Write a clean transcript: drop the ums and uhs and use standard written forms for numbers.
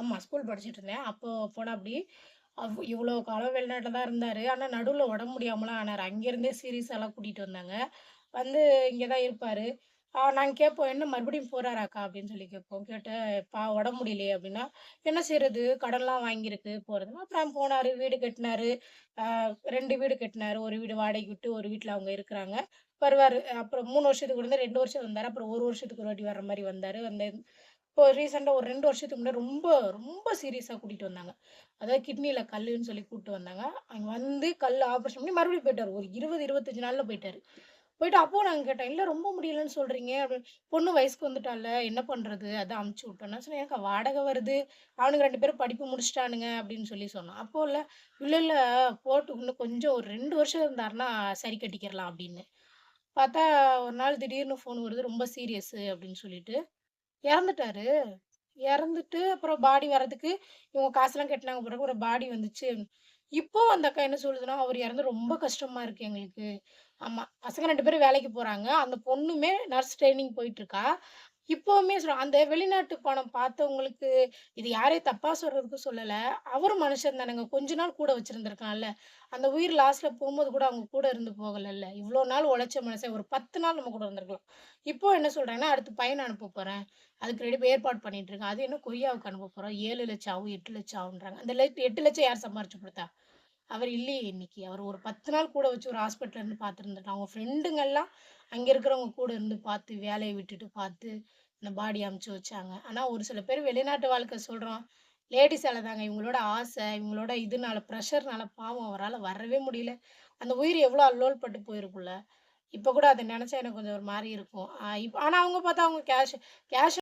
ஆமா. ஸ்கூல் படிச்சுட்டு இருந்தேன். அப்போ போனாப்படி. இவ்வளோ காலம் வெளிநாட்ல தான் இருந்தாரு. ஆனா நடுவுல உடம்பு முடியாமலாம் ஆனாரு. அங்கேருந்தே சீரியஸாலாம் கூட்டிட்டு வந்தாங்க. வந்து இங்க தான் இருப்பாரு. நாங்க கேட்போம், "என்ன மறுபடியும் போறாராக்கா?" அப்படின்னு சொல்லி கேட்போம். கேட்டு, உடம்பு முடியலையே" அப்படின்னா, "என்ன செய்றது? கடன்லாம் வாங்கியிருக்கு போறதுன்னா" அப்புறம் போனாரு, வீடு கட்டினாரு. அ 2 வீடு கட்டினாரு. ஒரு வீடு வாடகைக்கு விட்டு, ஒரு வீட்ல அவங்க இருக்கிறாங்க. வருவாரு. அப்புறம் 3 வருஷத்துக்கு ஒரு தடவ 2 வருஷம் வந்தாரு. அப்புறம் 1 வருஷத்துக்கு ஒரு வாட்டி வர்ற மாரி வந்தாரு. இப்போ ரீசென்ட்டா ஒரு 2 வருஷத்துக்கு முன்னாடி ரொம்ப, ரொம்ப சீரியஸா கூட்டிட்டு வந்தாங்க. அதாவது கிட்னில கல்லுன்னு சொல்லி கூட்டு வந்தாங்க. அங்க வந்து கல் ஆப்ரேஷன் பண்ணி மறுபடியும் போயிட்டாரு. ஒரு 20, 25 நாள்ல போயிட்டாரு. போயிட்டு அப்பவும் நாங்க கேட்டோம், "இல்ல ரொம்ப முடியலன்னு சொல்றீங்க" அப்படின்னு. "பொண்ணு வயசுக்கு வந்துட்டால்ல, என்ன பண்றது? அதான் அனுப்பிச்சு விட்டோம்." நான் சொன்னேன், "ஏன்க்கா வாடகை வருது, அவனுங்க 2 பேரும் படிப்பு முடிச்சுட்டானுங்க" அப்படின்னு சொல்லி சொன்னோம். அப்போ இல்ல, "இல்ல, இல்ல போட்டும் இன்னும் கொஞ்சம் ஒரு 2 வருஷம் இருந்தாருன்னா சரி கட்டிக்கிறலாம்" அப்படின்னு. பார்த்தா ஒரு நாள் திடீர்னு ஃபோன் வருது, "ரொம்ப சீரியஸு" அப்படின்னு சொல்லிட்டு. இறந்துட்டாரு. இறந்துட்டு அப்புறம் பாடி வரதுக்கு இவங்க காசுலாம் கட்டுனாங்க பிறகு ஒரு பாடி வந்துச்சு. இப்போ அந்த அக்கா என்ன சொல்லுதுன்னா, "அவரு இறந்து ரொம்ப கஷ்டமா இருக்கு எங்களுக்கு." ஆமா. பசங்க 2 பேரும் வேலைக்கு போறாங்க. அந்த பொண்ணுமே நர்ஸ் ட்ரெய்னிங் போயிட்டுருக்கா. இப்பவுமே அந்த வெளிநாட்டு பணம் பார்த்தவங்களுக்கு இது யாரையும் தப்பா சொல்றதுக்கு சொல்லல. அவரும் மனுஷன் தானேங்க. கொஞ்ச நாள் கூட வச்சிருந்திருக்கலாம்ல. அந்த உயிர் லாஸ்ட்ல போம்போது கூட அவங்க கூட இருந்து போகலல்ல. இவ்ளோ நாள் உழைச்ச மனுஷன் ஒரு 10 நாள் நம்ம கூட இருந்திருக்கலாம். இப்போ என்ன சொல்றாங்கன்னா, அடுத்து பையன அனுப்ப போறேன். அதுக்கு ஏற்பாடு பண்ணிட்டு இருக்கேன். அது என்ன கொரியாவுக்கு அனுப்ப போறோம். 7,00,000 ஆகும், 8,00,000 ஆகுன்றாங்க. அந்த 8,00,000 யார் சம்பாரிச்சு குடுத்தா? அவர் இல்லையே இன்னைக்கு. அவர் ஒரு 10 நாள் கூட வச்சு ஒரு ஹாஸ்பிட்டல்ல இருந்து பார்த்துருந்துருக்கலாம். அவங்க ஃப்ரெண்டுங்கலாம் அங்க இருக்கிறவங்க கூட இருந்து பார்த்து, வேலைய விட்டுட்டு பார்த்து, அந்த பாடி அனுப்பிச்சு வச்சாங்க. ஆனா ஒரு சில பேர் வெளிநாட்டு வாழ்க்கை சொல்றோம். லேடீஸால தாங்க இவங்களோட ஆசை, இவங்களோட இதனால பிரஷர்னால பாவம் அவரால வரவே முடியல. அந்த உயிர் எவ்வளோ அல்லோல் பட்டு போயிருக்கும்ல. இப்ப கூட அத நெனச்சா எனக்கு கொஞ்சம் ஒரு மாரி இருக்கும். ஆனா அவங்க பார்த்தா அவங்க கேஷ் கேஷ்